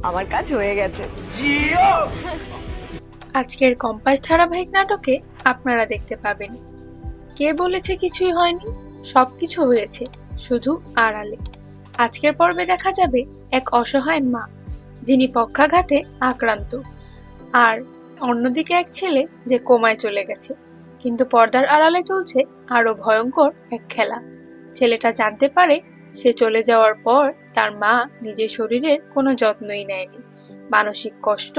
আমার কাজ হয়ে গেছে। আজকের কম্পাস ধারাবাহিক নাটকে আপনারা দেখতে পাবেন কে বলেছে কিছুই হয়নি, সবকিছু হয়েছে শুধু আড়ালে। আজকের পর্বে দেখা যাবে এক অসহায় মা যিনি পক্ষাঘাতে আক্রান্ত, আর অন্যদিকে এক ছেলে যে কোমায় চলে গেছে। কিন্তু পর্দার আড়ালে চলছে আরো ভয়ঙ্কর এক খেলা। ছেলেটা জানতে পারে সে চলে যাওয়ার পর তার মা নিজের শরীরের কোনো যত্নই নেয়নি। মানসিক কষ্ট,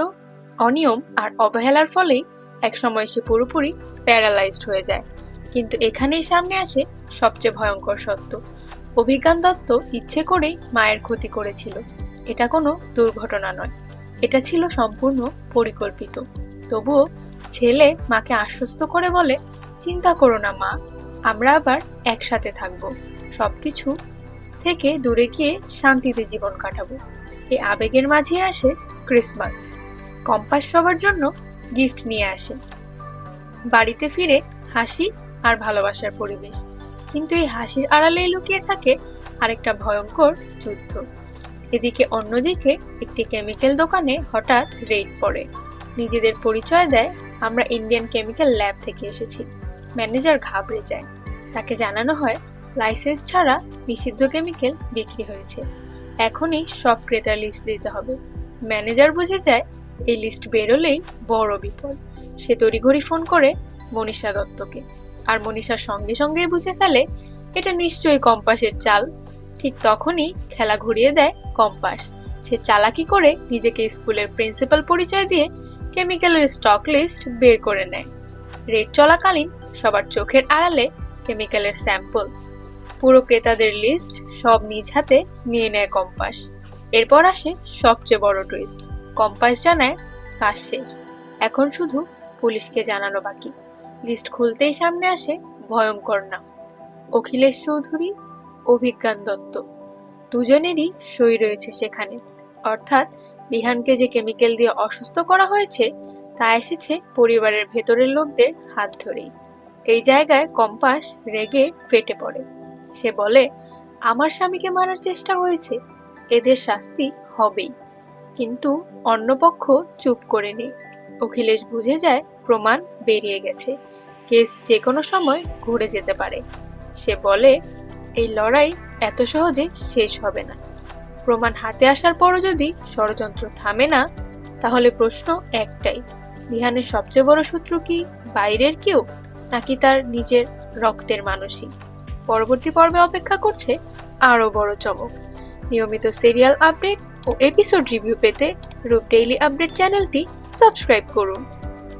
অনিয়ম আর অবহেলার ফলেই একসময় সে পুরোপুরি প্যারালাইজড হয়ে যায়। কিন্তু এখানেই সামনে আসে সবচেয়ে ভয়ঙ্কর সত্য। অভিজ্ঞান দত্ত ইচ্ছে করেই মায়ের ক্ষতি করেছিল। এটা কোনো দুর্ঘটনা নয়, এটা ছিল সম্পূর্ণ পরিকল্পিত। তবুও ছেলে মাকে আশ্বস্ত করে বলে, চিন্তা করো না মা, আমরা আবার একসাথে থাকবো, সবকিছু থেকে দূরে গিয়ে শান্তিতে জীবন কাটাবো। এই আবেগের মাঝে আসে ক্রিসমাস। কম্পাস সবার জন্য গিফট নিয়ে আসে। বাড়িতে ফিরে হাসি আর ভালোবাসার পরিবেশ। কিন্তু এই হাসির আড়ালেই লুকিয়ে থাকে আরেকটা ভয়ঙ্কর যুদ্ধ। এদিকে অন্যদিকে একটি কেমিক্যাল দোকানে হঠাৎ রেড পড়ে। নিজেদের পরিচয় দেয়, আমরা ইন্ডিয়ান কেমিক্যাল ল্যাব থেকে এসেছি। ম্যানেজার ঘাবড়ে যায়। তাকে জানানো হয় লাইসেন্স ছাড়া নিষিদ্ধ কেমিক্যাল বিক্রি হয়েছে, এখনই সব ক্রেতার লিস্ট দিতে হবে। ম্যানেজার বুঝে যায় এই লিস্ট বেরোলেই বড় বিপদ। সে তড়িঘড়ি ফোন করে মনীষা দত্তকে, আর মনীষার সঙ্গে সঙ্গেই বুঝে ফেলে এটা নিশ্চয়ই কম্পাসের চাল। ঠিক তখনই খেলা ঘুরিয়ে দেয় কম্পাস। সে চালাকি করে নিজেকে স্কুলের প্রিন্সিপাল পরিচয় দিয়ে কেমিক্যালের স্টক লিস্ট বের করে নেয়। রেড চলাকালীন সবার চোখের আড়ালে কেমিক্যালের স্যাম্পল, পুরো ক্রেতাদের লিস্ট সব নিজ হাতে নিয়ে নেয় কম্পাস। এরপর আসে সবচেয়ে বড় টুইস্ট। কম্পাস জানায় কাজ শেষ, এখন শুধু পুলিশকে জানানো বাকি। লিস্ট খুলতেই সামনে আসে ভয়ঙ্কর নাম, অখিলেশ চৌধুরী, অভিজ্ঞান দত্ত। দুজনেরই সই রয়েছে সেখানে। অর্থাৎ বিহানকে যে কেমিক্যাল দিয়ে অসুস্থ করা হয়েছে তা এসেছে পরিবারের ভেতরের লোকদের হাত ধরেই। এই জায়গায় কম্পাস রেগে ফেটে পড়ে। সে বলে, আমার স্বামীকে মারার চেষ্টা হয়েছে, এদের শাস্তি হবেই। কিন্তু অন্য পক্ষ চুপ করে নেই। অখিলেশ বুঝে যায় প্রমাণ বেরিয়ে গেছে, কেস যে কোনো সময় ঘুরে যেতে পারে। সে বলে, এই লড়াই এত সহজে শেষ হবে না। প্রমাণ হাতে আসার পরও যদি ষড়যন্ত্র থামে না, তাহলে প্রশ্ন একটাই, বিহানের সবচেয়ে বড় শত্রু কি বাইরের কেউ, নাকি তার নিজের রক্তের মানুষই? পরবর্তী পর্বে অপেক্ষা করছে আরো বড় চমক। নিয়মিত সিরিয়াল আপডেট ও এপিসোড রিভিউ পেতে রূপ ডেইলি আপডেট চ্যানেলটি সাবস্ক্রাইব করুন।